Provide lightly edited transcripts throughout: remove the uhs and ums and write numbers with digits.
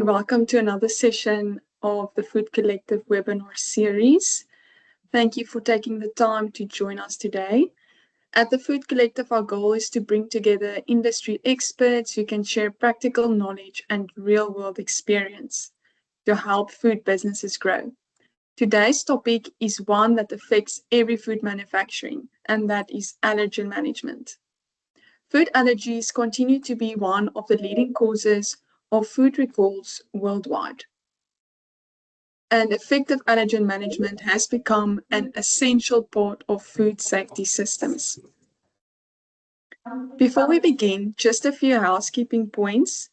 and welcome to another session of the Food Collective webinar series. Thank you for taking the time to join us today. At the Food Collective, our goal is to bring together industry experts who can share practical knowledge and real-world experience to help food businesses grow. Today's topic is one that affects every food manufacturing, and that is allergen management. Food allergies continue to be one of the leading causes of food recalls worldwide. And effective allergen management has become an essential part of food safety systems. Before we begin, just a few housekeeping points.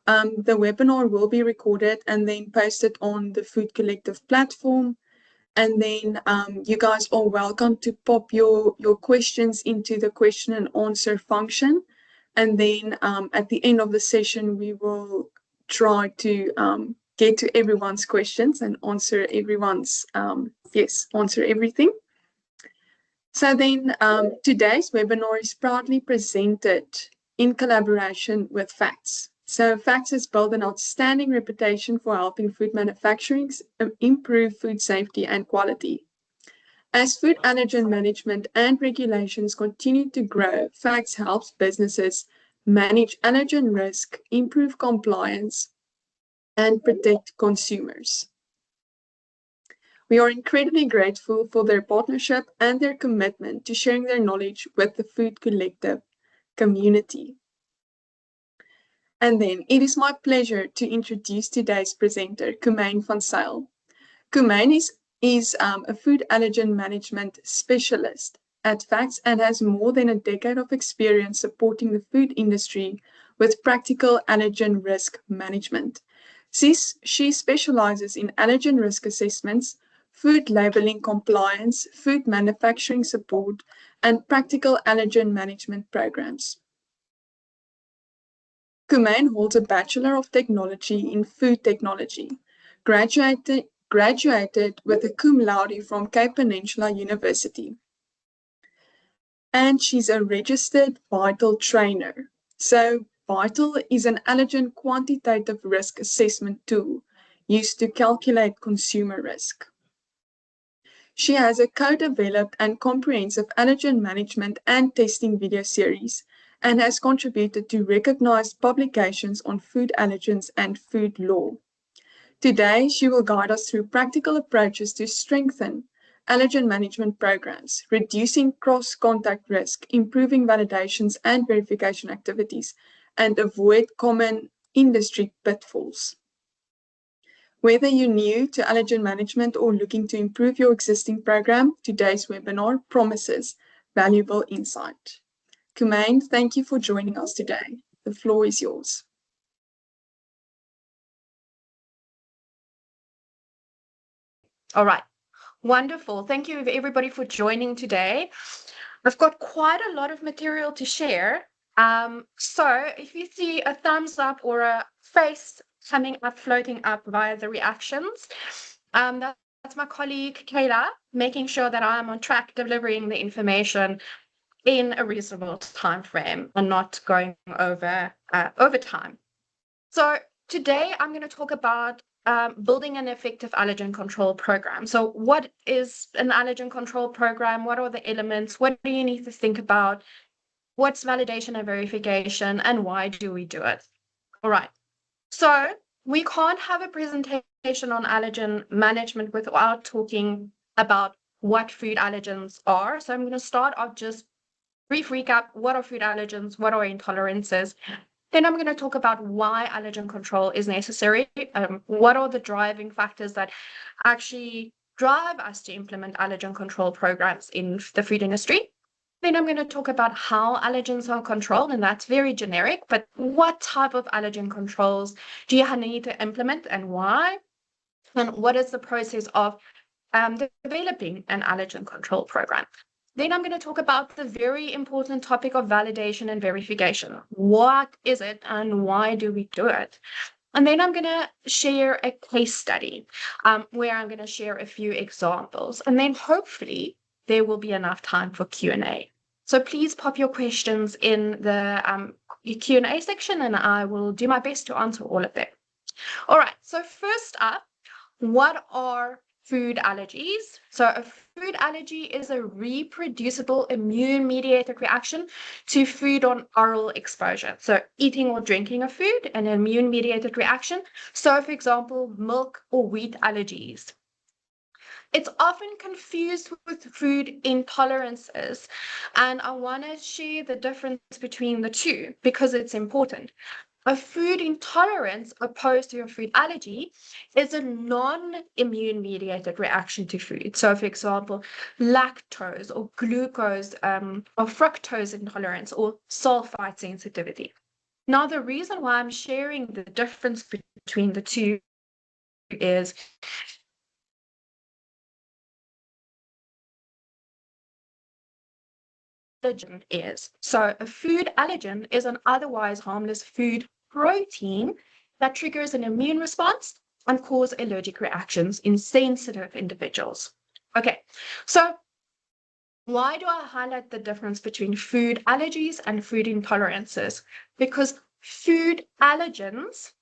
The webinar will be recorded and then posted on the Food Collective platform. And then you guys are welcome to pop your questions into the question and answer function. And then at the end of the session, we will try to get to everyone's questions and answer everyone's, answer everything. So then today's webinar is proudly presented in collaboration with FACTS. So FACTS has built an outstanding reputation for helping food manufacturing improve food safety and quality. As food allergen management and regulations continue to grow, FACTS helps businesses manage allergen risk, improve compliance, and protect consumers. We are incredibly grateful for their partnership and their commitment to sharing their knowledge with the Food Collective community. And then it is my pleasure to introduce today's presenter, Kumain van Zyl. Kumain is a food allergen management specialist at FACTS and has more than a decade of experience supporting the food industry with practical allergen risk management. She specializes in allergen risk assessments, food labeling compliance, food manufacturing support, and practical allergen management programs. Kumain holds a Bachelor of Technology in Food Technology, graduated with a cum laude from Cape Peninsula University. And she's a registered VITAL trainer. So VITAL is an allergen quantitative risk assessment tool used to calculate consumer risk. She has a co-developed and comprehensive allergen management and testing video series and has contributed to recognized publications on food allergens and food law. Today, she will guide us through practical approaches to strengthen allergen management programs, reducing cross-contact risk, improving validations and verification activities, and avoid common industry pitfalls. Whether you're new to allergen management or looking to improve your existing program, today's webinar promises valuable insight. Kumain, thank you for joining us today. The floor is yours. All right. Wonderful. Thank you everybody for joining today. I've got quite a lot of material to share. So if you see a thumbs up or a face coming up, floating up via the reactions, that's my colleague Kayla, making sure that I'm on track delivering the information in a reasonable time frame and not going over time. So today I'm going to talk about building an effective allergen control program. So what is an allergen control program? What are the elements? What do you need to think about? What's validation and verification? And why do we do it? All right. So we can't have a presentation on allergen management without talking about what food allergens are. So I'm going to start off just brief recap. What are food allergens? What are intolerances? Then I'm going to talk about why allergen control is necessary. What are the driving factors that actually drive us to implement allergen control programs in the food industry? Then I'm going to talk about how allergens are controlled, and that's very generic, but what type of allergen controls do you need to implement and why? And what is the process of developing an allergen control program? Then I'm going to talk about the very important topic of validation and verification. What is it and why do we do it? And then I'm going to share a case study where I'm going to share a few examples. And then hopefully there will be enough time for Q&A. So please pop your questions in the Q&A section and I will do my best to answer all of them. All right, so first up, what are food allergies? So a food allergy is a reproducible immune-mediated reaction to food on oral exposure. So eating or drinking of food, an immune-mediated reaction. So for example, milk or wheat allergies. It's often confused with food intolerances, and I want to share the difference between the two because it's important. A food intolerance opposed to a food allergy is a non-immune mediated reaction to food. So, for example, lactose or glucose or fructose intolerance or sulfite sensitivity. Now, the reason why I'm sharing the difference between the two is allergen is. So a food allergen is an otherwise harmless food protein that triggers an immune response and cause allergic reactions in sensitive individuals. Okay, so why do I highlight the difference between food allergies and food intolerances? Because food allergens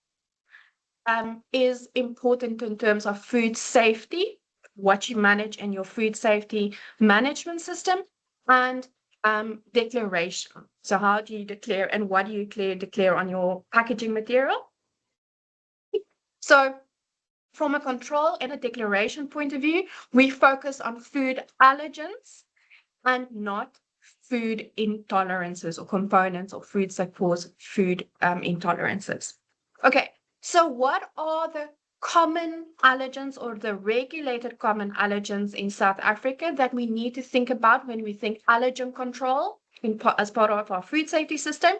is important in terms of food safety, what you manage in your food safety management system, and declaration. So how do you declare and what do you declare on your packaging material? So from a control and a declaration point of view, we focus on food allergens and not food intolerances or components or foods that cause food intolerances. Okay, so what are the common allergens or the regulated common allergens in South Africa that we need to think about when we think allergen control as part of our food safety system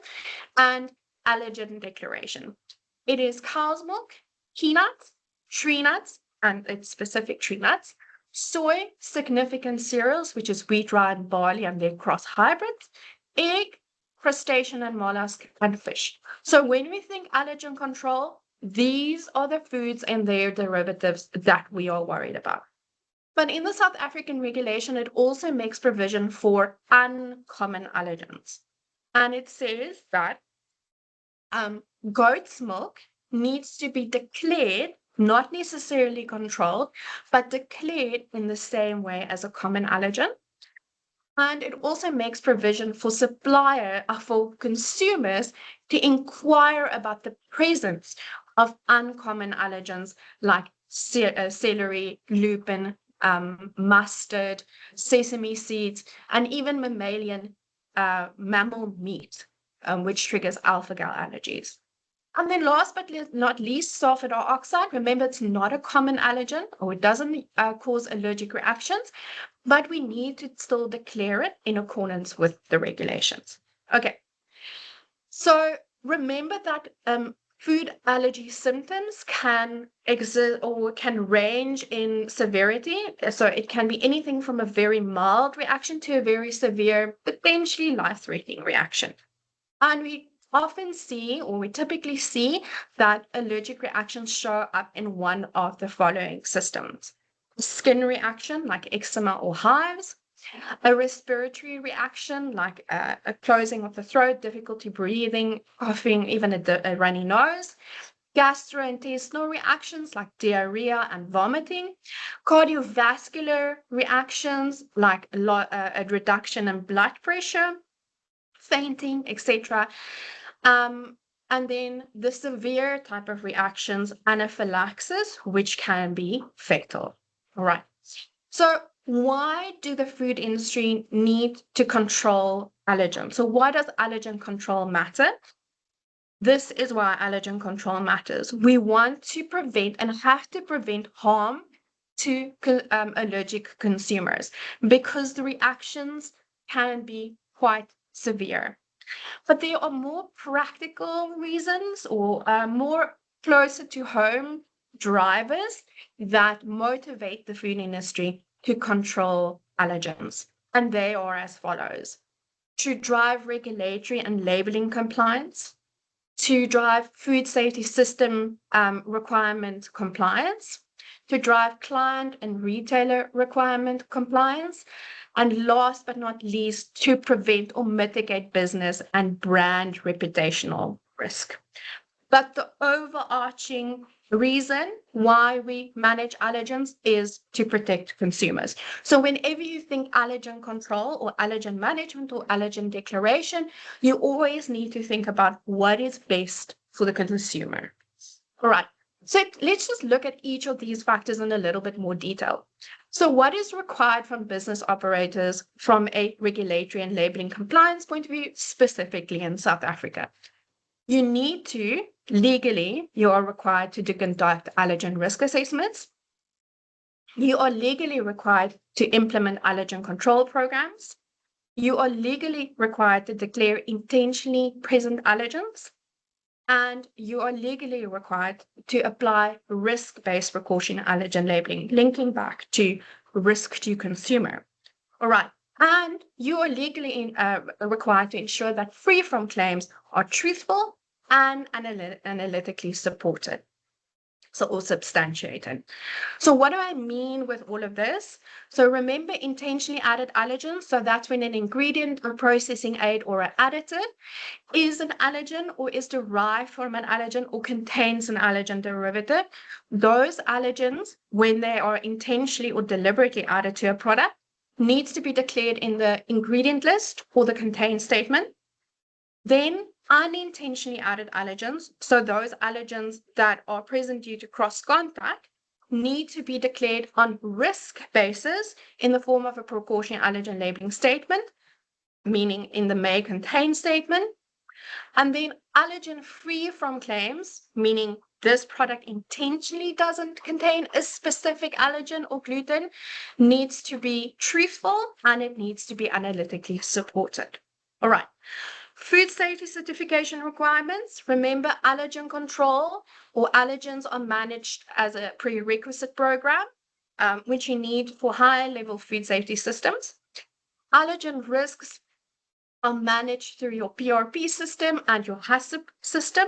and allergen declaration? It is cow's milk, peanuts, tree nuts, and its specific tree nuts, soy, significant cereals, which is wheat, rye, and barley, and their cross hybrids, egg, crustacean and mollusk, and fish. So when we think allergen control, these are the foods and their derivatives that we are worried about. But in the South African regulation, it also makes provision for uncommon allergens. And it says that goat's milk needs to be declared, not necessarily controlled, but declared in the same way as a common allergen. And it also makes provision for for consumers to inquire about the presence of uncommon allergens like celery, lupin, mustard, sesame seeds, and even mammalian mammal meat, which triggers alpha-gal allergies. And then last but not least, sulfur dioxide. Remember, it's not a common allergen or it doesn't cause allergic reactions, but we need to still declare it in accordance with the regulations. Okay, so remember that food allergy symptoms can exist or can range in severity. So it can be anything from a very mild reaction to a very severe, potentially life-threatening reaction. And we often see, or we typically see, that allergic reactions show up in one of the following systems. Skin reaction, like eczema or hives, a respiratory reaction, like a closing of the throat, difficulty breathing, coughing, even a runny nose, gastrointestinal reactions like diarrhea and vomiting, cardiovascular reactions like a reduction in blood pressure, fainting, etc. And then the severe type of reactions, anaphylaxis, which can be fatal. All right. So why do the food industry need to control allergens? So why does allergen control matter? This is why allergen control matters. We want to prevent and have to prevent harm to allergic consumers because the reactions can be quite severe. But there are more practical reasons or more closer to home drivers that motivate the food industry to control allergens. And they are as follows: to drive regulatory and labeling compliance, to drive food safety system requirement compliance, to drive client and retailer requirement compliance, and last but not least, to prevent or mitigate business and brand reputational risk. But the overarching reason why we manage allergens is to protect consumers. So whenever you think allergen control or allergen management or allergen declaration, you always need to think about what is best for the consumer. All right. So let's just look at each of these factors in a little bit more detail. So what is required from business operators from a regulatory and labeling compliance point of view, specifically in South Africa? You need to, legally, you are required to conduct allergen risk assessments. You are legally required to implement allergen control programs. You are legally required to declare intentionally present allergens. And you are legally required to apply risk-based precaution allergen labeling, linking back to risk to consumer. All right. And you are legally required to ensure that free from claims are truthful and analytically supported, or substantiated. So what do I mean with all of this? So remember intentionally added allergens. So that's when an ingredient or processing aid or an additive is an allergen or is derived from an allergen or contains an allergen derivative. Those allergens, when they are intentionally or deliberately added to a product, needs to be declared in the ingredient list or the contain statement. Then unintentionally added allergens, so those allergens that are present due to cross-contact, need to be declared on risk basis in the form of a precautionary allergen labeling statement, meaning in the may contain statement. And then allergen free from claims, meaning this product intentionally doesn't contain a specific allergen or gluten, needs to be truthful and it needs to be analytically supported. All right. Food safety certification requirements. Remember, allergen control or allergens are managed as a prerequisite program, which you need for higher level food safety systems. Allergen risks are managed through your PRP system and your HACCP system.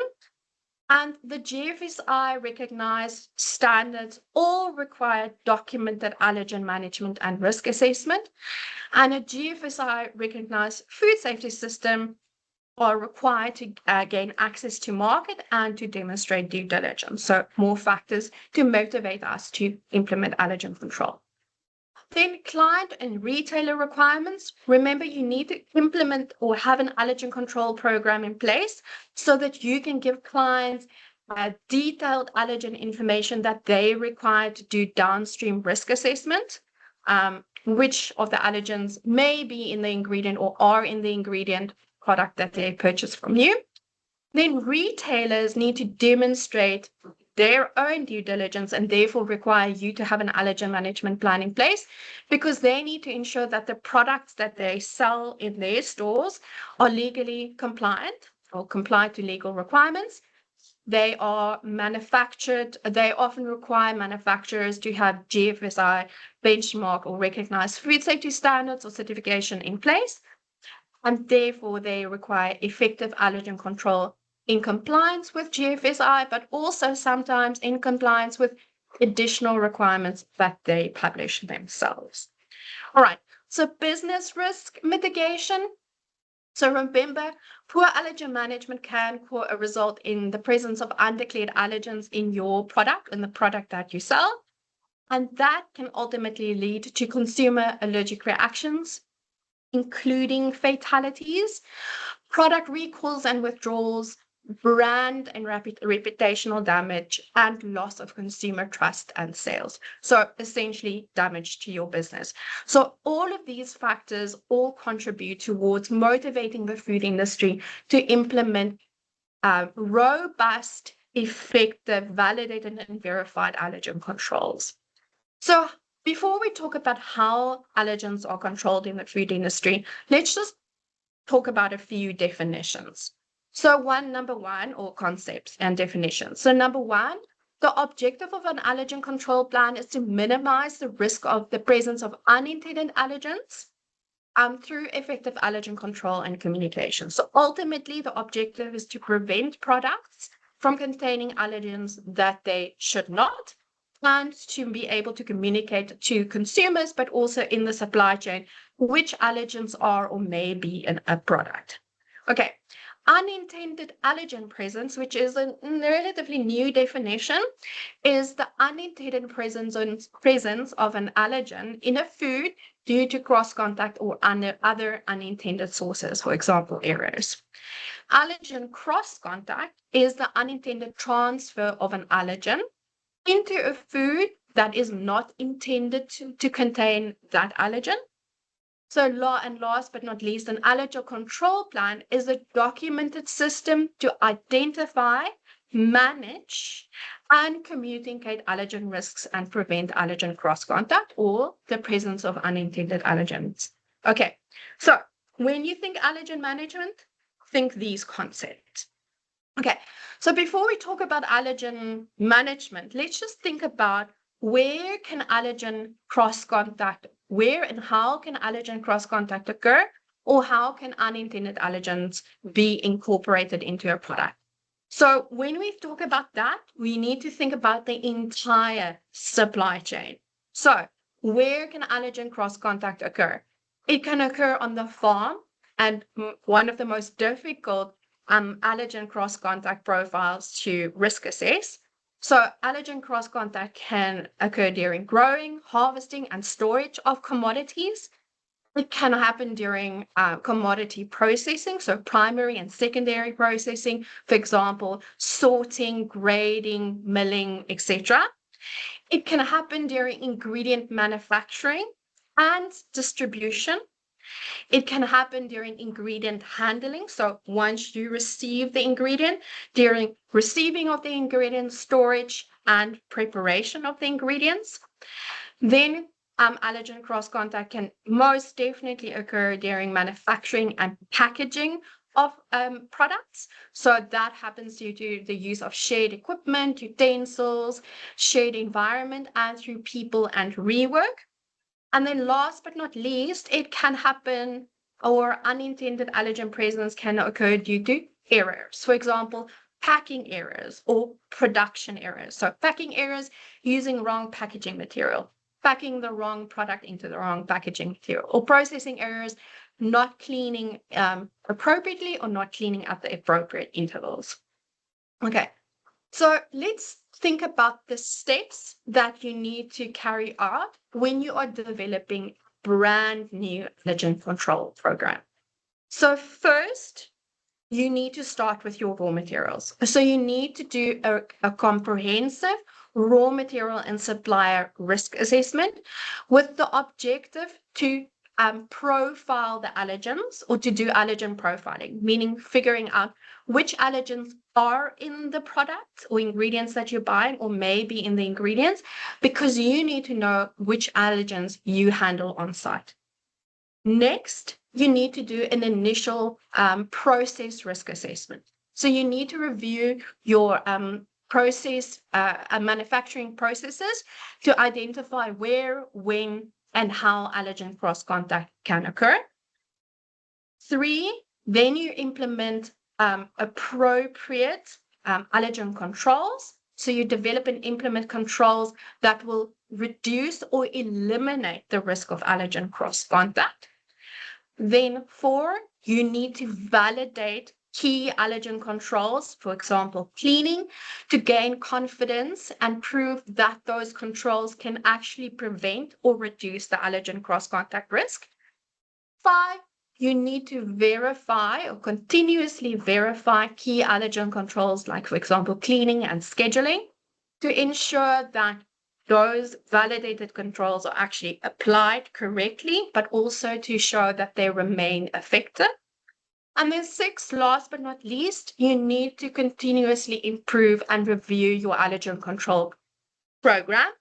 And the GFSI recognized standards all require documented allergen management and risk assessment. And a GFSI recognized food safety system are required to gain access to market and to demonstrate due diligence. So more factors to motivate us to implement allergen control. Then client and retailer requirements. Remember, you need to implement or have an allergen control program in place so that you can give clients detailed allergen information that they require to do downstream risk assessment, which of the allergens may be in the ingredient or are in the ingredient product that they purchase from you. Then retailers need to demonstrate their own due diligence and therefore require you to have an allergen management plan in place because they need to ensure that the products that they sell in their stores are legally compliant or comply to legal requirements. They are manufactured, they often require manufacturers to have GFSI benchmark or recognized food safety standards or certification in place. And therefore they require effective allergen control in compliance with GFSI, but also sometimes in compliance with additional requirements that they publish themselves. All right, so business risk mitigation. So remember, poor allergen management can result in the presence of undeclared allergens in your product, in the product that you sell. And that can ultimately lead to consumer allergic reactions, including fatalities, product recalls and withdrawals, brand and reputational damage, and loss of consumer trust and sales. So essentially damage to your business. So all of these factors all contribute towards motivating the food industry to implement robust, effective, validated, and verified allergen controls. So before we talk about how allergens are controlled in the food industry, let's just talk about a few definitions. So number one, or concepts and definitions. So number one, the objective of an allergen control plan is to minimize the risk of the presence of unintended allergens through effective allergen control and communication. So ultimately, the objective is to prevent products from containing allergens that they should not, and to be able to communicate to consumers, but also in the supply chain, which allergens are or may be in a product. Okay, Unintended allergen presence, which is a relatively new definition, is the unintended presence of an allergen in a food due to cross-contact or other unintended sources, for example, errors. Allergen cross-contact is the unintended transfer of an allergen into a food that is not intended to contain that allergen. So last but not least, an allergen control plan is a documented system to identify, manage, and communicate allergen risks and prevent allergen cross-contact or the presence of unintended allergens. Okay, so when you think allergen management, think these concepts. Okay, so before we talk about allergen management, let's just think about where can allergen cross-contact, where and how can allergen cross-contact occur, or how can unintended allergens be incorporated into a product? So when we talk about that, we need to think about the entire supply chain. So where can allergen cross-contact occur? It can occur on the farm, and one of the most difficult allergen cross-contact profiles to risk assess. So allergen cross-contact can occur during growing, harvesting, and storage of commodities. It can happen during commodity processing, so primary and secondary processing, for example, sorting, grading, milling, etc. It can happen during ingredient manufacturing and distribution. It can happen during ingredient handling. So once you receive the ingredient, during receiving of the ingredient, storage, and preparation of the ingredients. Then allergen cross-contact can most definitely occur during manufacturing and packaging of products. So that happens due to the use of shared equipment, utensils, shared environment, and through people and rework. And then last but not least, it can happen, or unintended allergen presence can occur due to errors. For example, packing errors or production errors. So packing errors using wrong packaging material, packing the wrong product into the wrong packaging material, or processing errors, not cleaning appropriately or not cleaning at the appropriate intervals. Okay, so let's think about the steps that you need to carry out when you are developing a brand new allergen control program. So first, you need to start with your raw materials. So you need to do a comprehensive raw material and supplier risk assessment with the objective to profile the allergens, or to do allergen profiling, meaning figuring out which allergens are in the product or ingredients that you're buying, or maybe in the ingredients, because you need to know which allergens you handle on site. Next, you need to do an initial process risk assessment. So you need to review your process manufacturing processes to identify where, when, and how allergen cross-contact can occur. 3, then you implement appropriate allergen controls. So you develop and implement controls that will reduce or eliminate the risk of allergen cross-contact. Then 4, you need to validate key allergen controls, for example, cleaning, to gain confidence and prove that those controls can actually prevent or reduce the allergen cross-contact risk. 5, you need to verify or continuously verify key allergen controls, like, for example, cleaning and scheduling, to ensure that those validated controls are actually applied correctly, but also to show that they remain effective. And then 6, last but not least, you need to continuously improve and review your allergen control program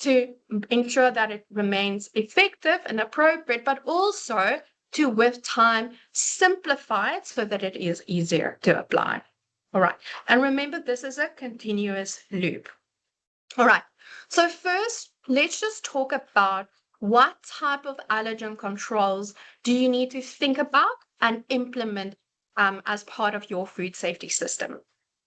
to ensure that it remains effective and appropriate, but also to, with time, simplify it so that it is easier to apply. All right. And remember, this is a continuous loop. All right. So first, let's just talk about what type of allergen controls do you need to think about and implement as part of your food safety system.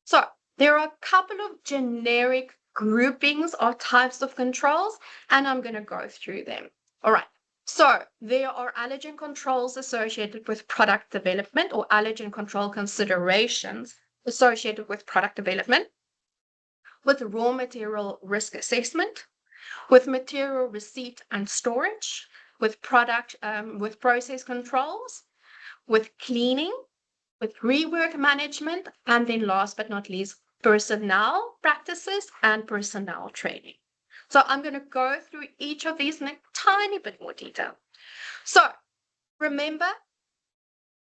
So there are a couple of generic groupings or types of controls, and I'm going to go through them. All right. So there are allergen controls associated with product development or allergen control considerations associated with product development, with raw material risk assessment, with material receipt and storage, with with process controls, with cleaning, with rework management, and then last but not least, personnel practices and personnel training. So I'm going to go through each of these in a tiny bit more detail. So remember,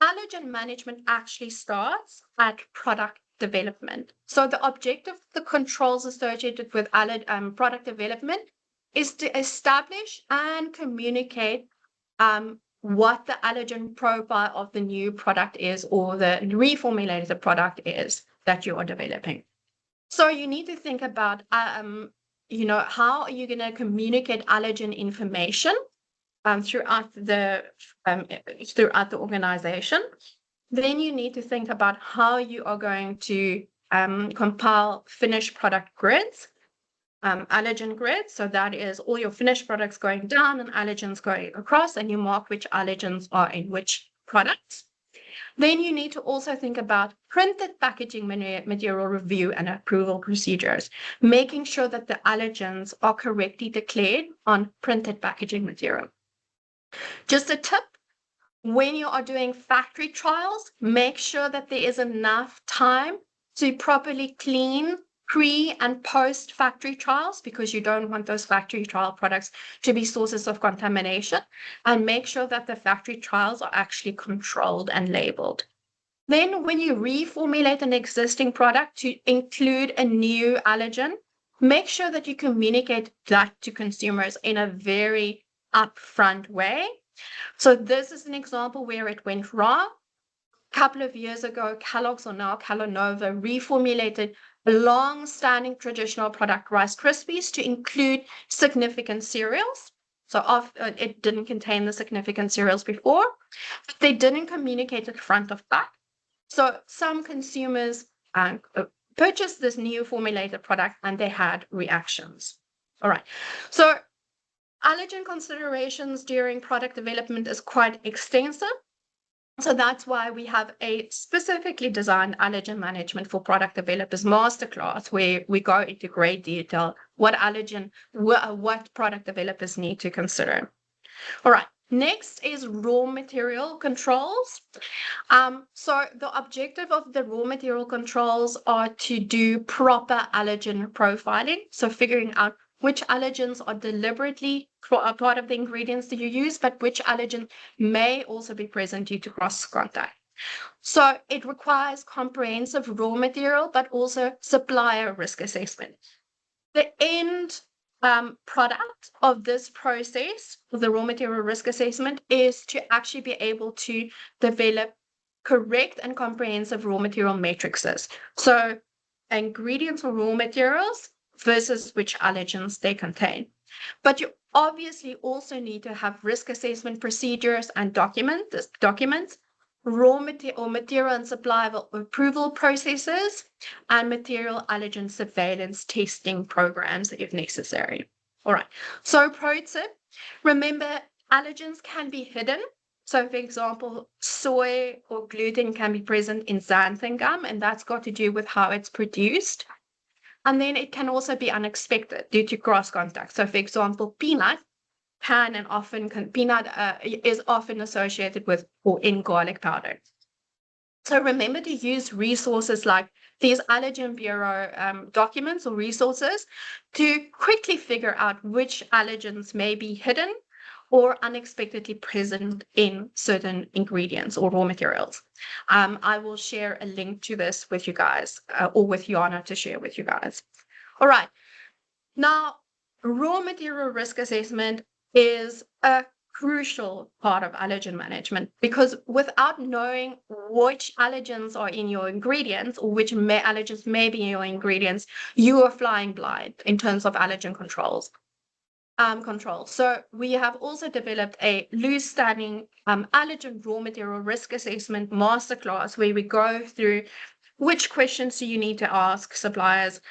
allergen management actually starts at product development. So the objective of the controls associated with product development is to establish and communicate what the allergen profile of the new product is or the reformulated product is that you are developing. So you need to think about, how are you going to communicate allergen information throughout the organization. Then you need to think about how you are going to compile finished product grids, allergen grids. So that is all your finished products going down and allergens going across, and you mark which allergens are in which products. Then you need to also think about printed packaging material review and approval procedures, making sure that the allergens are correctly declared on printed packaging material. Just a tip, when you are doing factory trials, make sure that there is enough time to properly clean pre and post factory trials, because you don't want those factory trial products to be sources of contamination, and make sure that the factory trials are actually controlled and labeled. Then when you reformulate an existing product to include a new allergen, make sure that you communicate that to consumers in a very upfront way. So this is an example where it went wrong. A couple of years ago, Kellogg's, or now Kellanova, reformulated a long-standing traditional product, Rice Krispies, to include significant cereals. So it didn't contain the significant cereals before, but they didn't communicate it front of back. So some consumers purchased this new formulated product and they had reactions. All right. So allergen considerations during product development is quite extensive. So that's why we have a specifically designed allergen management for product developers masterclass, where we go into great detail what product developers need to consider. All right. Next is raw material controls. So the objective of the raw material controls are to do proper allergen profiling. So figuring out which allergens are deliberately a part of the ingredients that you use, but which allergen may also be present due to cross contact. So it requires comprehensive raw material, but also supplier risk assessment. The end product of this process, of the raw material risk assessment, is to actually be able to develop correct and comprehensive raw material matrices. So ingredients or raw materials versus which allergens they contain. But you obviously also need to have risk assessment procedures and documents, raw material and supply approval processes, and material allergen surveillance testing programs if necessary. All right. So pro tip, remember, allergens can be hidden. So for example, soy or gluten can be present in xanthan gum, and that's got to do with how it's produced. And then it can also be unexpected due to cross contact. So for example, peanut is often associated with or in garlic powder. So remember to use resources like these Allergen Bureau documents or resources to quickly figure out which allergens may be hidden or unexpectedly present in certain ingredients or raw materials. I will share a link to this with you guys, or with Jana to share with you guys. All right. Now, raw material risk assessment is a crucial part of allergen management, because without knowing which allergens are in your ingredients or which allergens may be in your ingredients, you are flying blind in terms of allergen controls. So we have also developed a loose-standing allergen raw material risk assessment masterclass, where we go through which questions do you need to ask suppliers,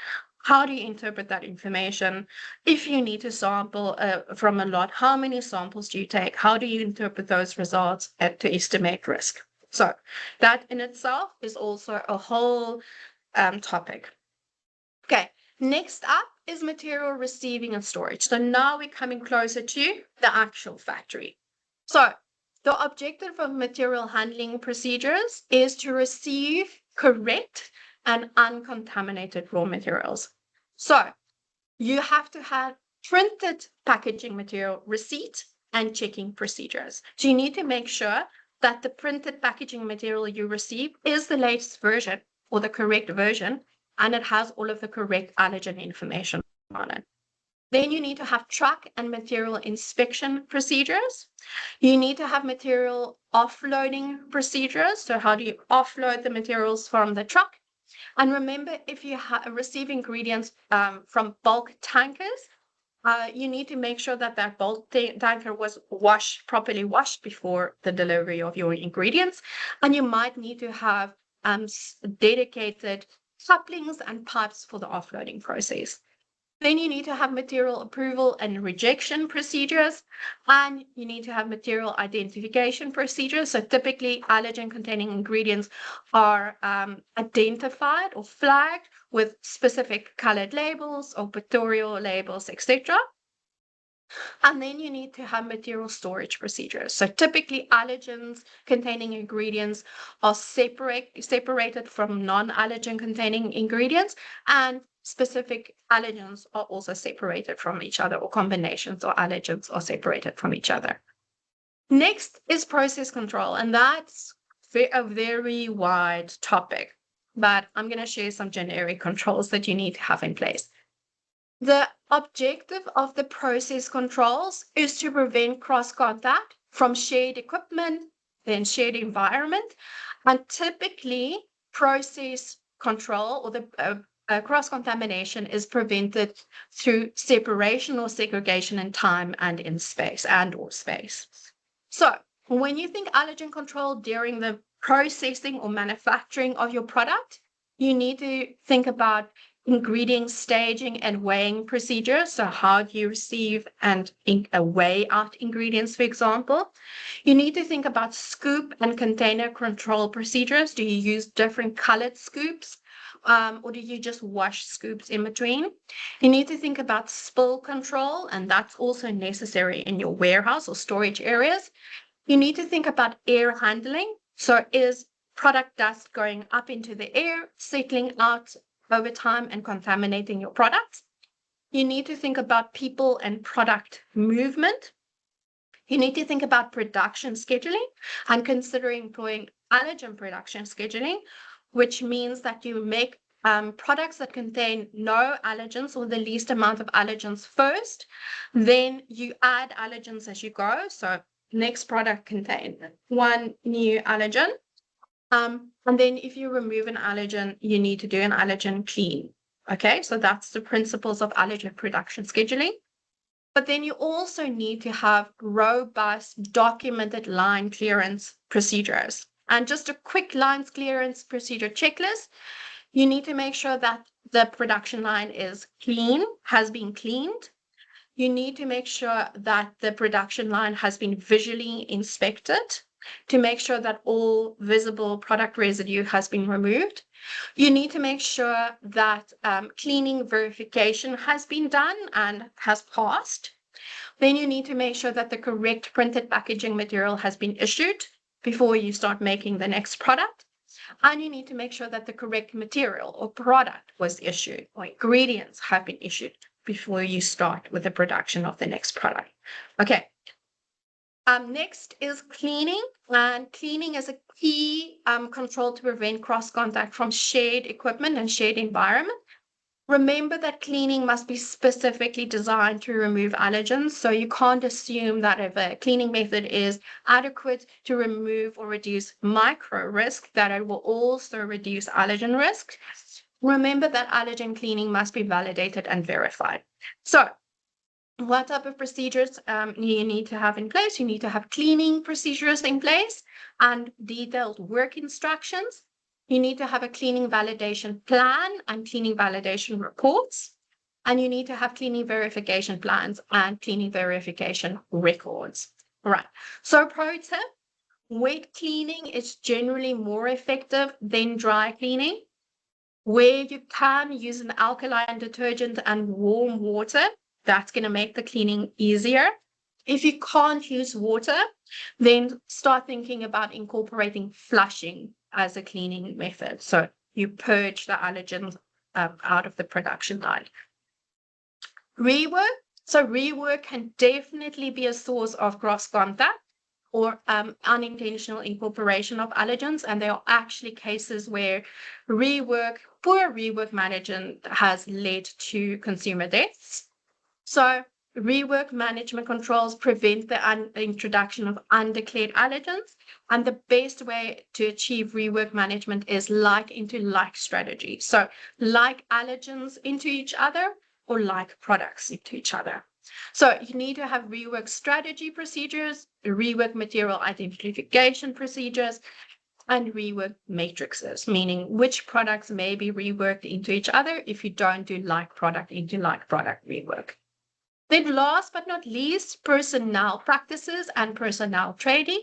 How do you interpret that information? If you need to sample from a lot, how many samples do you take? How do you interpret those results to estimate risk? So that in itself is also a whole topic. Okay, next up is material receiving and storage. So now we're coming closer to the actual factory. So the objective of material handling procedures is to receive correct and uncontaminated raw materials. So you have to have printed packaging material receipt and checking procedures. So you need to make sure that the printed packaging material you receive is the latest version or the correct version, and it has all of the correct allergen information on it. Then you need to have truck and material inspection procedures. You need to have material offloading procedures. So how do you offload the materials from the truck? And remember, if you receive ingredients from bulk tankers, you need to make sure that that bulk tanker was properly washed before the delivery of your ingredients. And you might need to have dedicated couplings and pipes for the offloading process. Then you need to have material approval and rejection procedures, and you need to have material identification procedures. So typically allergen-containing ingredients are identified or flagged with specific colored labels or pictorial labels, etc. And then you need to have material storage procedures. So typically allergens containing ingredients are separated from non-allergen containing ingredients, and specific allergens are also separated from each other, or combinations of allergens are separated from each other. Next is process control, and that's a very wide topic, but I'm going to share some generic controls that you need to have in place. The objective of the process controls is to prevent cross-contact from shared equipment, then shared environment, and typically process control or the cross-contamination is prevented through separation or segregation in time and in space or space. So when you think allergen control during the processing or manufacturing of your product, you need to think about ingredient staging and weighing procedures. So how do you receive and weigh out ingredients, for example? You need to think about scoop and container control procedures. Do you use different colored scoops? Or do you just wash scoops in between? You need to think about spill control, and that's also necessary in your warehouse or storage areas. You need to think about air handling. So is product dust going up into the air, settling out over time and contaminating your products? You need to think about people and product movement. You need to think about production scheduling and considering employing allergen production scheduling, which means that you make products that contain no allergens or the least amount of allergens first. Then you add allergens as you go. So next product contains one new allergen. And then if you remove an allergen, you need to do an allergen clean. Okay, so that's the principles of allergen production scheduling. But then you also need to have robust documented line clearance procedures. And just a quick lines clearance procedure checklist. You need to make sure that the production line is clean, has been cleaned. You need to make sure that the production line has been visually inspected to make sure that all visible product residue has been removed. You need to make sure that cleaning verification has been done and has passed. Then you need to make sure that the correct printed packaging material has been issued before you start making the next product. And you need to make sure that the correct material or product was issued, or ingredients have been issued before you start with the production of the next product. Okay. Next is cleaning, and cleaning is a key control to prevent cross-contact from shared equipment and shared environment. Remember that cleaning must be specifically designed to remove allergens, so you can't assume that if a cleaning method is adequate to remove or reduce micro risk, that it will also reduce allergen risk. Remember that allergen cleaning must be validated and verified. So what type of procedures you need to have in place? You need to have cleaning procedures in place and detailed work instructions. You need to have a cleaning validation plan and cleaning validation reports. And you need to have cleaning verification plans and cleaning verification records. All right. So pro tip, wet cleaning is generally more effective than dry cleaning. Where you can use an alkaline detergent and warm water, that's going to make the cleaning easier. If you can't use water, then start thinking about incorporating flushing as a cleaning method. So you purge the allergens out of the production line. Rework. So rework can definitely be a source of cross contact or unintentional incorporation of allergens. And there are actually cases where poor rework management has led to consumer deaths. So rework management controls prevent the introduction of undeclared allergens. And the best way to achieve rework management is like into like strategy. So like allergens into each other or like products into each other. So you need to have rework strategy procedures, rework material identification procedures, and rework matrices, meaning which products may be reworked into each other if you don't do like product into like product rework. Then last but not least, personnel practices and personnel training.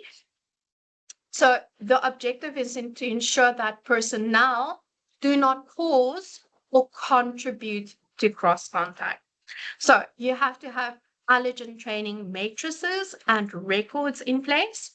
So the objective is to ensure that personnel do not cause or contribute to cross contact. So you have to have allergen training matrices and records in place.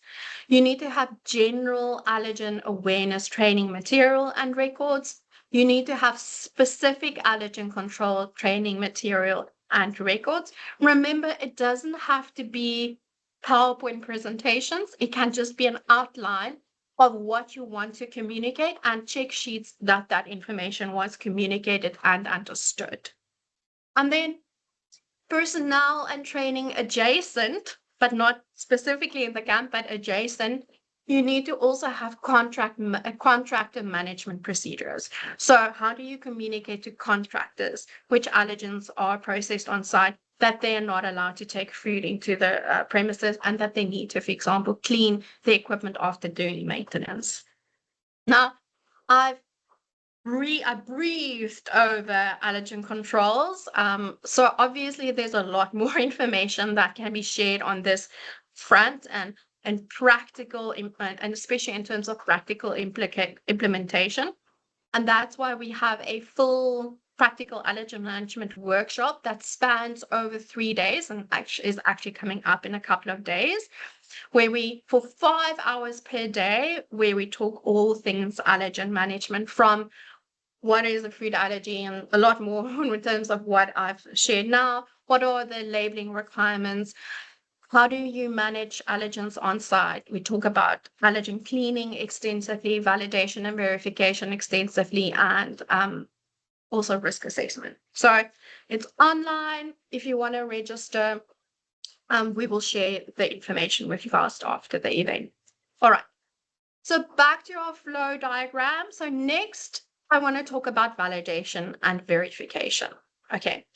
You need to have general allergen awareness training material and records. You need to have specific allergen control training material and records. Remember, it doesn't have to be PowerPoint presentations. It can just be an outline of what you want to communicate and check sheets that that information was communicated and understood. And then personnel and training adjacent, but not specifically in the camp, but adjacent, you need to also have contractor management procedures. So how do you communicate to contractors which allergens are processed on site, that they are not allowed to take food into the premises, and that they need to, for example, clean the equipment after doing maintenance? Now, I breathed over allergen controls. So obviously there's a lot more information that can be shared on this front and practical, and especially in terms of practical implementation. And that's why we have a full practical allergen management workshop that spans over 3 days and is actually coming up in a couple of days, where we, for 5 hours per day, where we talk all things allergen management, from what is a food allergy and a lot more in terms of what I've shared now. What are the labeling requirements? How do you manage allergens on site? We talk about allergen cleaning extensively, validation and verification extensively, and also risk assessment. So it's online. If you want to register, we will share the information with you guys after the event. All right. So back to our flow diagram. So next, I want to talk about validation and verification. Okay,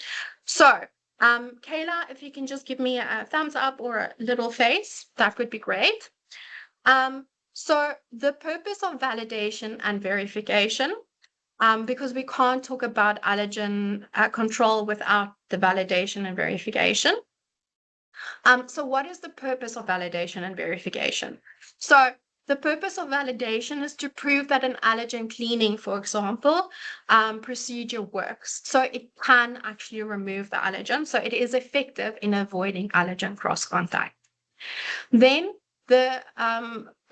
so Kayla, if you can just give me a thumbs up or a little face, that would be great. So the purpose of validation and verification, because we can't talk about allergen control without the validation and verification. So what is the purpose of validation and verification? So the purpose of validation is to prove that an allergen cleaning, for example, procedure works. So it can actually remove the allergen. So it is effective in avoiding allergen cross-contact. Then the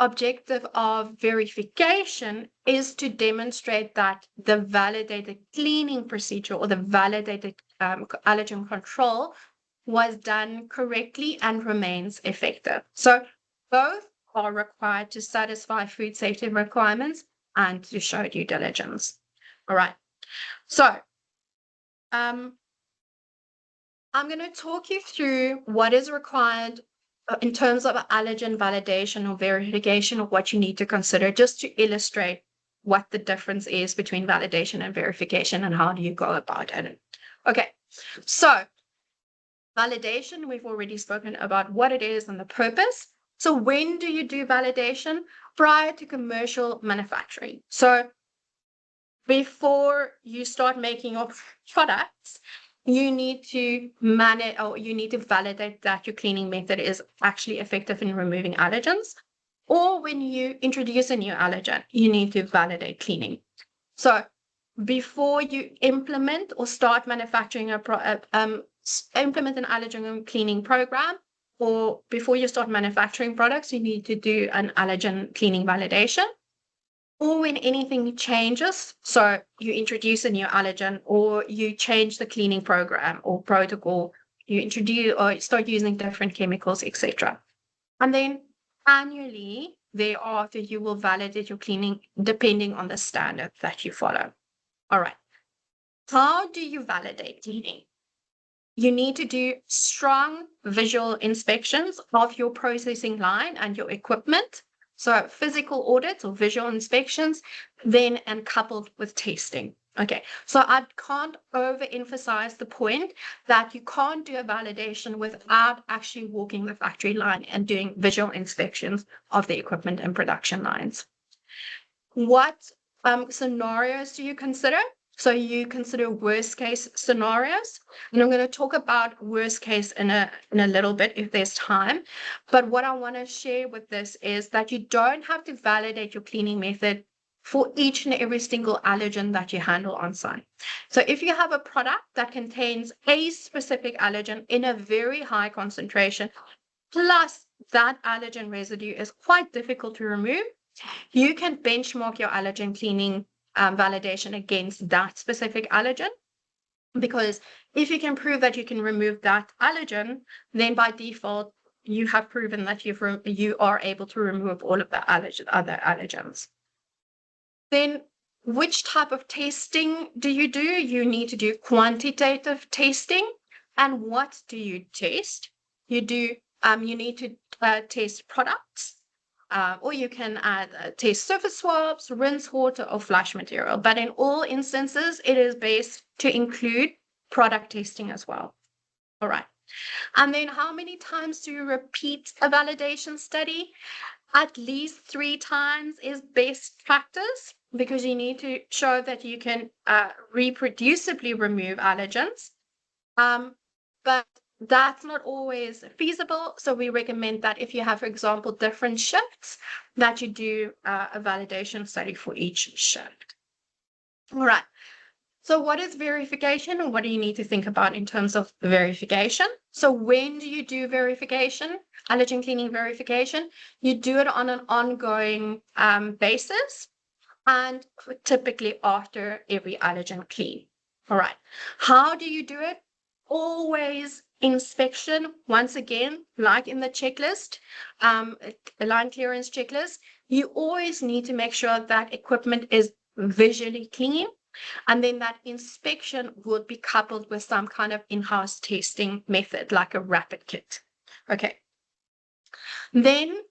objective of verification is to demonstrate that the validated cleaning procedure or the validated allergen control was done correctly and remains effective. So both are required to satisfy food safety requirements and to show due diligence. All right. So I'm going to talk you through what is required in terms of allergen validation or verification, of what you need to consider, just to illustrate what the difference is between validation and verification and how do you go about it. Okay, so validation, we've already spoken about what it is and the purpose. So when do you do validation? prior to commercial manufacturing. So before you start making your products, you need to manage, or you need to validate that your cleaning method is actually effective in removing allergens. Or when you introduce a new allergen, you need to validate cleaning. So before you implement or start manufacturing implement an allergen cleaning program, or before you start manufacturing products, you need to do an allergen cleaning validation. Or when anything changes, so you introduce a new allergen or you change the cleaning program or protocol, you introduce or start using different chemicals, etc. And then annually thereafter, you will validate your cleaning depending on the standard that you follow. All right. How do you validate cleaning? You need to do strong visual inspections of your processing line and your equipment. So physical audits or visual inspections, then and coupled with testing. Okay, so I can't overemphasize the point that you can't do a validation without actually walking the factory line and doing visual inspections of the equipment and production lines. What scenarios do you consider? So you consider worst case scenarios, and I'm going to talk about worst case in a little bit if there's time. But what I want to share with this is that you don't have to validate your cleaning method for each and every single allergen that you handle on site. So if you have a product that contains a specific allergen in a very high concentration, plus that allergen residue is quite difficult to remove, you can benchmark your allergen cleaning validation against that specific allergen, because if you can prove that you can remove that allergen, then by default you have proven that you are able to remove all of the other allergens. Then which type of testing do? You need to do quantitative testing. And what do you test? You need to test products. Or you can add test surface swabs, rinse water, or flush material. But in all instances, it is best to include product testing as well. All right. And then how many times do you repeat a validation study? At least 3 times is best practice, because you need to show that you can reproducibly remove allergens. But that's not always feasible. So we recommend that if you have, for example, different shifts, that you do a validation study for each shift. All right. So what is verification, and what do you need to think about in terms of verification? So when do you do verification, allergen cleaning verification? You do it on an ongoing basis, and typically after every allergen clean. All right. How do you do it? Always inspection. Once again, like in the checklist, line clearance checklist, you always need to make sure that equipment is visually clean. And then that inspection would be coupled with some kind of in-house testing method, like a rapid kit. Okay. Then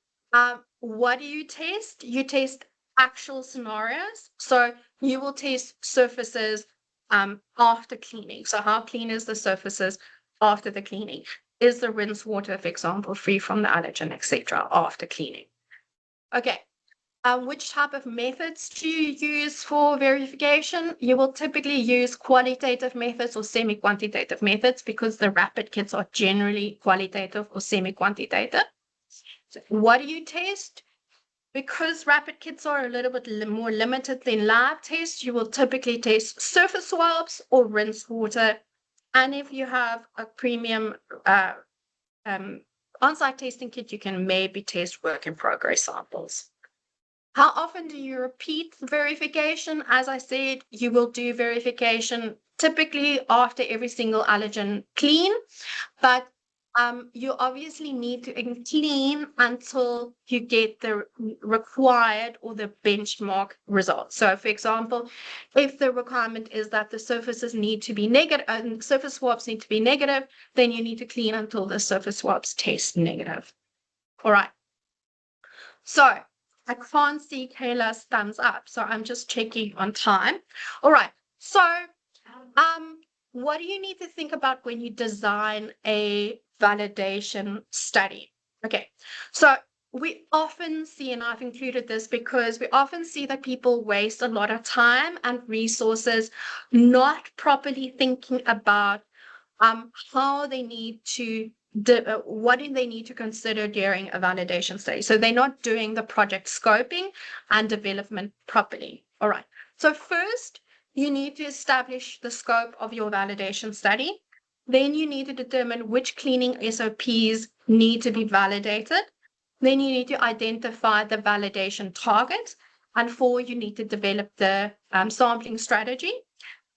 what do you test? You test actual scenarios. So you will test surfaces after cleaning. So how clean is the surfaces after the cleaning? Is the rinse water, for example, free from the allergen, etc., after cleaning? Okay. Which type of methods do you use for verification? You will typically use qualitative methods or semi-quantitative methods, because the rapid kits are generally qualitative or semi-quantitative. So what do you test? Because rapid kits are a little bit more limited than lab tests, you will typically test surface swabs or rinse water. And if you have a premium on-site testing kit, you can maybe test work in progress samples. How often do you repeat verification? As I said, you will do verification typically after every single allergen clean, but you obviously need to clean until you get the required or the benchmark results. So, for example, if the requirement is that the surfaces need to be negative and surface swabs need to be negative, then you need to clean until the surface swabs test negative. All right. So I can't see Kayla's thumbs up, so I'm just checking on time. All right. So what do you need to think about when you design a validation study? Okay. So we often see, and I've included this because we often see that people waste a lot of time and resources not properly thinking about how they need to what do they need to consider during a validation study. So they're not doing the project scoping and development properly. All right. So first, you need to establish the scope of your validation study. Then you need to determine which cleaning SOPs need to be validated. Then you need to identify the validation target. And four, you need to develop the sampling strategy,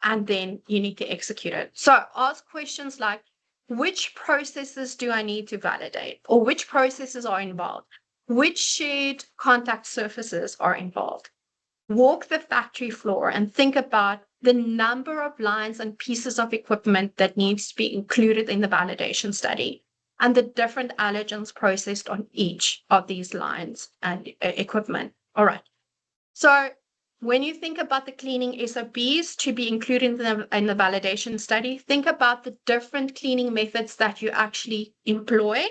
and then you need to execute it. So ask questions like, which processes do I need to validate? Or which processes are involved? Which shared contact surfaces are involved? Walk the factory floor and think about the number of lines and pieces of equipment that needs to be included in the validation study and the different allergens processed on each of these lines and equipment. All right. So when you think about the cleaning SOPs to be included in the validation study, think about the different cleaning methods that you actually employ.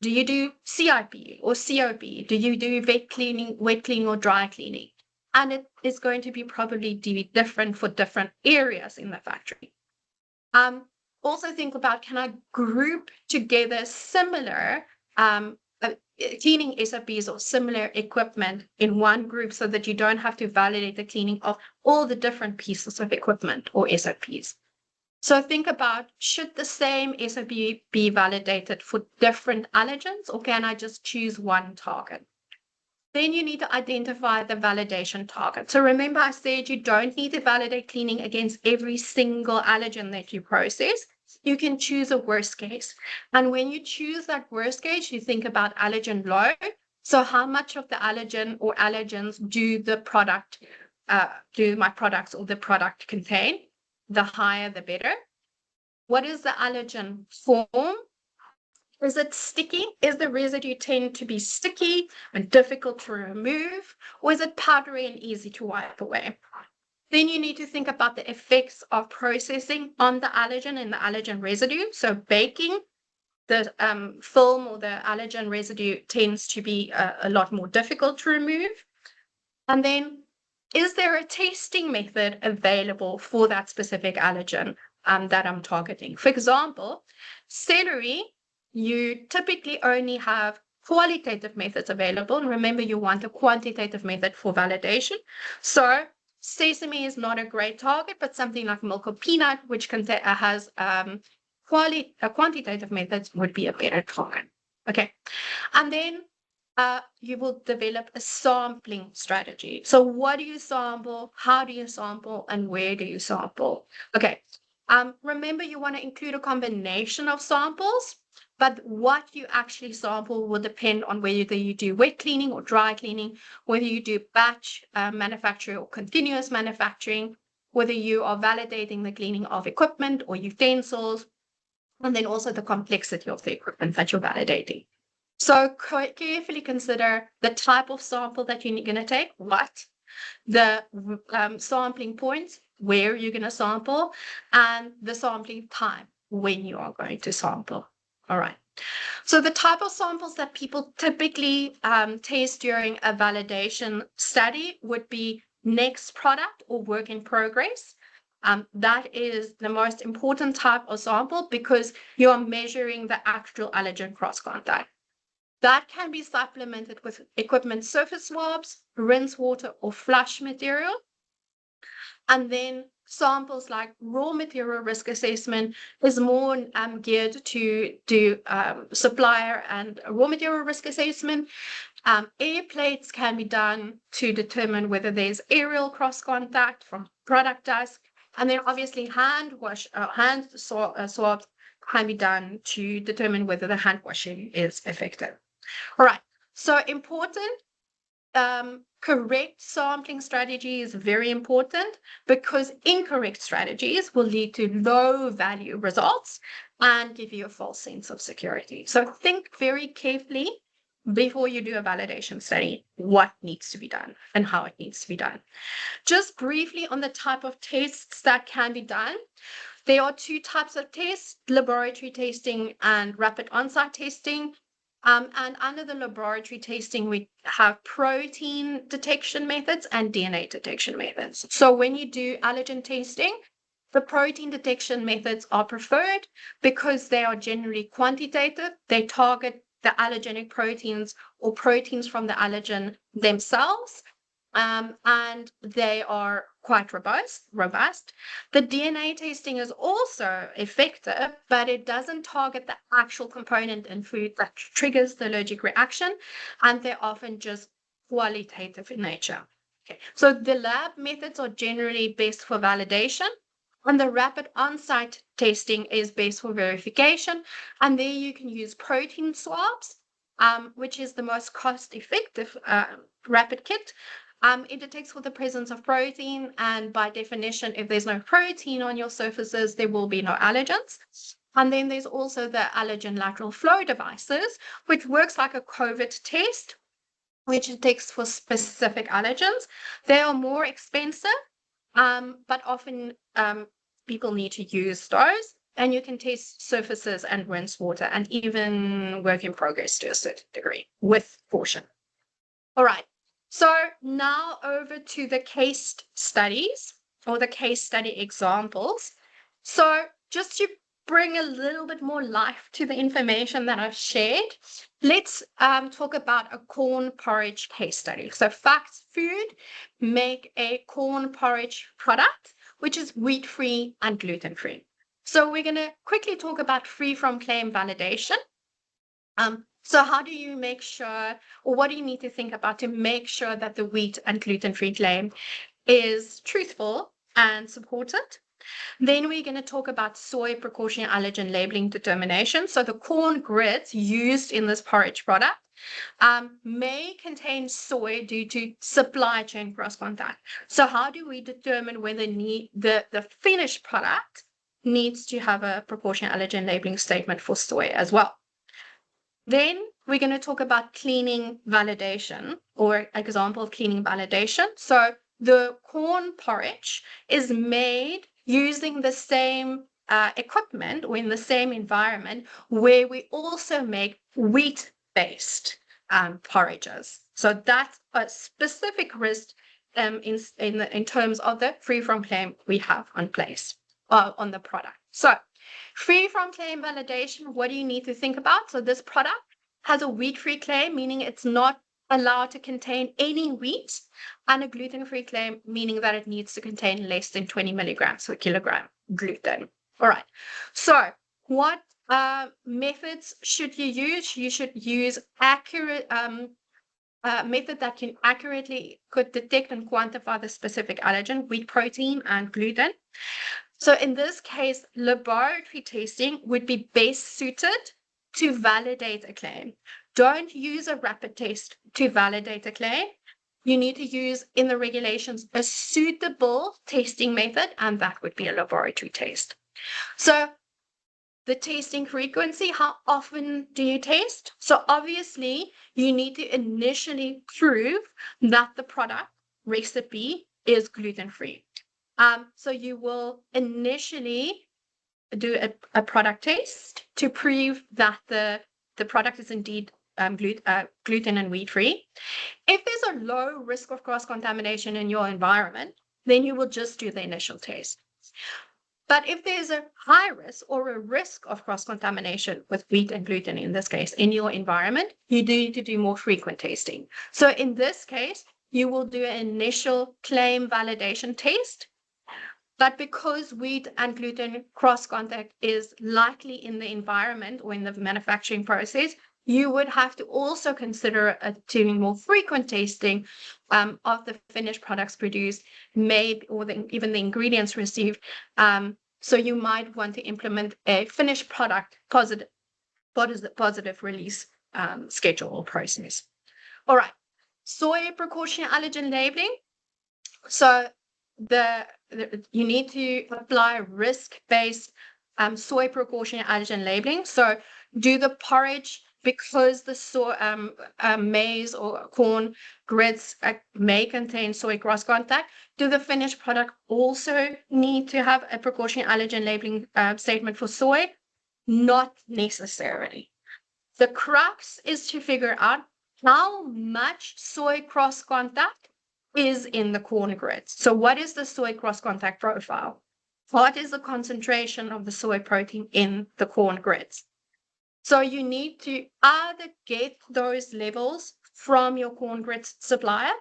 Do you do CIP or COP? Do you do wet cleaning or dry cleaning? And it is going to be probably different for different areas in the factory. Also think about, can I group together similar cleaning SOPs or similar equipment in one group so that you don't have to validate the cleaning of all the different pieces of equipment or SOPs. So think about, should the same SOP be validated for different allergens, or can I just choose one target? Then you need to identify the validation target. So remember, I said you don't need to validate cleaning against every single allergen that you process. You can choose a worst case. And when you choose that worst case, you think about allergen load. So how much of the allergen or allergens do my products or the product contain? The higher, the better. What is the allergen form? Is it sticky? Is the residue tend to be sticky and difficult to remove? Or is it powdery and easy to wipe away? Then you need to think about the effects of processing on the allergen and the allergen residue. So baking, the film or the allergen residue tends to be a lot more difficult to remove. And then, is there a tasting method available for that specific allergen that I'm targeting? For example, celery, you typically only have qualitative methods available. And remember, you want a quantitative method for validation. So sesame is not a great target, but something like milk or peanut, which has quantitative methods, would be a better target. Okay. And then you will develop a sampling strategy. So what do you sample? How do you sample? And where do you sample? Okay. Remember, you want to include a combination of samples, but what you actually sample will depend on whether you do wet cleaning or dry cleaning, whether you do batch manufacturing or continuous manufacturing, whether you are validating the cleaning of equipment or utensils, and then also the complexity of the equipment that you're validating. So carefully consider the type of sample that you're going to take, the sampling points, where you're going to sample, and the sampling time, when you are going to sample. All right. So the type of samples that people typically taste during a validation study would be next product or work in progress. That is the most important type of sample because you're measuring the actual allergen cross-contact. That can be supplemented with equipment surface swabs, rinse water, or flush material. And then samples like raw material risk assessment is more geared to do supplier and raw material risk assessment. Air plates can be done to determine whether there's aerial cross contact from product dust. And then obviously hand swabs can be done to determine whether the hand washing is effective. All right, so important. Correct sampling strategy is very important because incorrect strategies will lead to low value results and give you a false sense of security. So think very carefully before you do a validation study what needs to be done and how it needs to be done. Just briefly on the type of tests that can be done. There are two types of tests, laboratory testing and rapid on-site testing. And under the laboratory testing, we have protein detection methods and DNA detection methods. So when you do allergen testing, the protein detection methods are preferred because they are generally quantitative. They target the allergenic proteins or proteins from the allergen themselves, and they are quite robust. The DNA testing is also effective, but it doesn't target the actual component in food that triggers the allergic reaction, and they're often just qualitative in nature. Okay. So the lab methods are generally best for validation, and the rapid on-site testing is best for verification, and there you can use protein swabs, which is the most cost-effective rapid kit. It detects for the presence of protein, and by definition, if there's no protein on your surfaces, there will be no allergens. And then there's also the allergen lateral flow devices, which works like a COVID test, which detects for specific allergens. They are more expensive, but often people need to use those, and you can test surfaces and rinse water and even work in progress to a certain degree with caution. All right, so now over to the case studies or the case study examples. So just to bring a little bit more life to the information that I've shared, let's talk about a corn porridge case study. So Facts Food make a corn porridge product, which is wheat-free and gluten-free. So we're going to quickly talk about free from claim validation. So how do you make sure, or what do you need to think about to make sure that the wheat and gluten-free claim is truthful and supported? Then we're going to talk about soy precautionary allergen labeling determination. So the corn grids used in this porridge product may contain soy due to supply chain cross contact. So how do we determine whether the finished product needs to have a precautionary allergen labeling statement for soy as well? Then we're going to talk about cleaning validation, or example of cleaning validation. So the corn porridge is made using the same equipment or in the same environment where we also make wheat-based porridges. So that's a specific risk in terms of the free from claim we have on place on the product. So free from claim validation, what do you need to think about? So this product has a wheat-free claim, meaning it's not allowed to contain any wheat, and a gluten-free claim, meaning that it needs to contain less than 20 milligrams per kilogram gluten. All right. So what methods should you use? You should use accurate method that could detect and quantify the specific allergen, wheat protein and gluten. So in this case, laboratory testing would be best suited to validate a claim. Don't use a rapid test to validate a claim. You need to use, in the regulations, a suitable testing method, and that would be a laboratory test. So the testing frequency, how often do you test? So obviously, you need to initially prove that the product recipe is gluten-free. So you will initially do a product test to prove that the product is indeed gluten and wheat-free. If there's a low risk of cross-contamination in your environment, then you will just do the initial test. But if there's a high risk or a risk of cross-contamination with wheat and gluten, in this case, in your environment, you do need to do more frequent testing. So in this case, you will do an initial claim validation test. But because wheat and gluten cross-contact is likely in the environment or in the manufacturing process, you would have to also consider doing more frequent testing of the finished products produced, made, or even the ingredients received. So you might want to implement a finished product positive release schedule or process. All right, soy precautionary allergen labeling. So you need to apply risk-based soy precautionary allergen labeling. So do the porridge, because the soy, maize or corn grids may contain soy cross contact, do the finished product also need to have a precautionary allergen labeling statement for soy? Not necessarily. The crux is to figure out how much soy cross-contact is in the corn grits. So what is the soy cross-contact profile? What is the concentration of the soy protein in the corn grits? So you need to either get those levels from your corn grits supplier,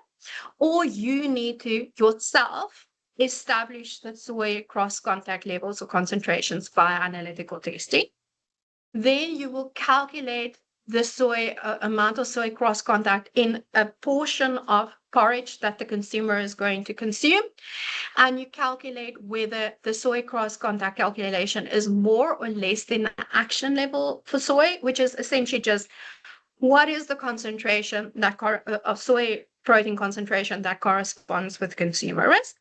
or you need to yourself establish the soy cross-contact levels or concentrations via analytical testing. Then you will calculate the soy amount of soy cross-contact in a portion of porridge that the consumer is going to consume, and you calculate whether the soy cross-contact calculation is more or less than the action level for soy, which is essentially just what is the concentration that of soy protein concentration that corresponds with consumer risk.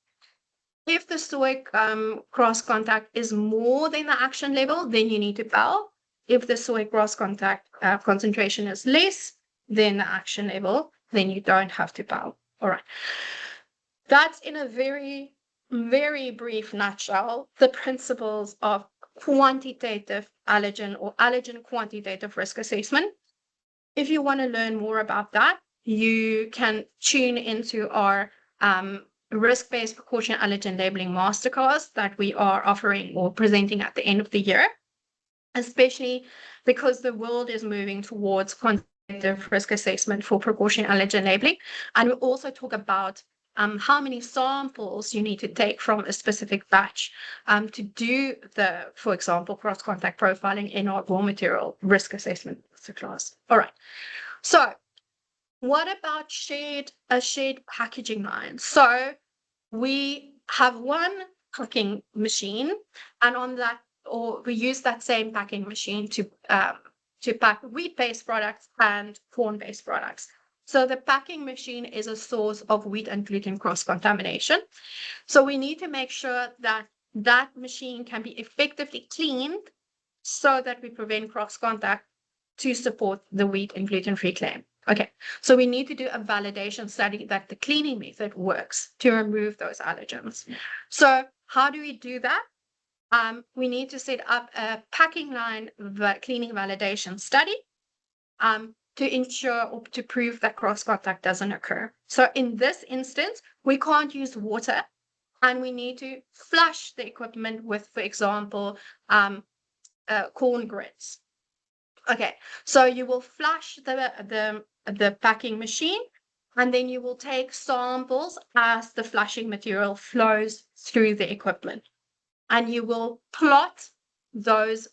If the soy cross-contact is more than the action level, then you need to bell. If the soy cross-contact concentration is less than the action level, then you don't have to bell. All right. That's in a very, very brief nutshell, the principles of quantitative allergen or allergen quantitative risk assessment. If you want to learn more about that, you can tune into our risk-based precaution allergen labeling masterclass that we are offering or presenting at the end of the year, especially because the world is moving towards quantitative risk assessment for precaution allergen labeling. And we also talk about how many samples you need to take from a specific batch to do the, for example, cross-contact profiling in our raw material risk assessment class. All right. So what about a shared packaging line? So we have one packing machine, and on that, or we use that same packing machine to pack wheat-based products and corn-based products. So the packing machine is a source of wheat and gluten cross-contamination. So we need to make sure that that machine can be effectively cleaned so that we prevent cross-contact to support the wheat and gluten-free claim. Okay, so we need to do a validation study that the cleaning method works to remove those allergens. So how do we do that? We need to set up a packing line cleaning validation study to ensure or to prove that cross-contact doesn't occur. So in this instance, we can't use water, and we need to flush the equipment with, for example, corn grits. Okay, so you will flush the packing machine, and then you will take samples as the flushing material flows through the equipment, and you will plot those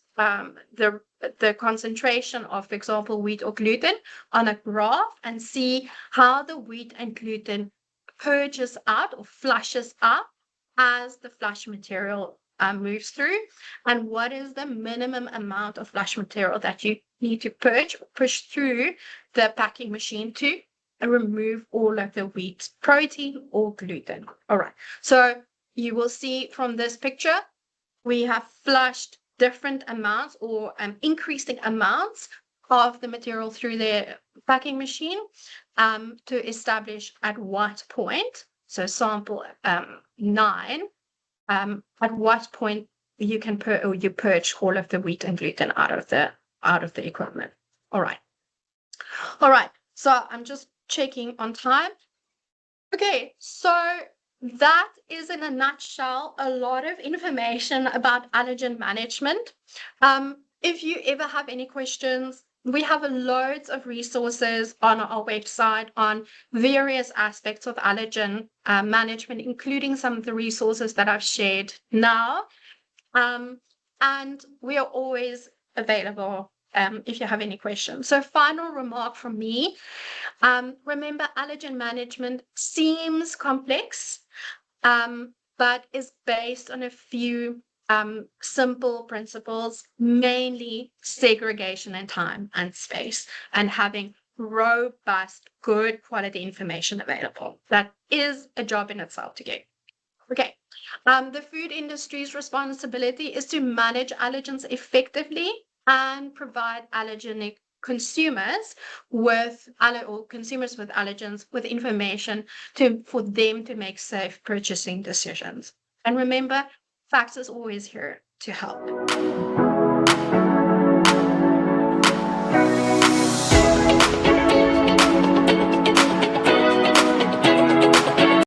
the concentration of, for example, wheat or gluten on a graph and see how the wheat and gluten purges out or flushes out as the flush material moves through, and what is the minimum amount of flush material that you need to push through the packing machine to remove all of the wheat protein or gluten. All right, so you will see from this picture, we have flushed different amounts or increasing amounts of the material through the packing machine to establish at what point, so sample 9, at what point you can you purge all of the wheat and gluten out of the equipment. All right. So I'm just checking on time. Okay, so that is in a nutshell a lot of information about allergen management. If you ever have any questions, we have loads of resources on our website on various aspects of allergen management, including some of the resources that I've shared now. And we are always available if you have any questions. So final remark from me, remember allergen management seems complex, but is based on a few simple principles, mainly segregation in time and space, and having robust, good quality information available. That is a job in itself to get. Okay. The food industry's responsibility is to manage allergens effectively and provide allergenic consumers with consumers with allergens with information for them to make safe purchasing decisions. And remember, Facts is always here to help.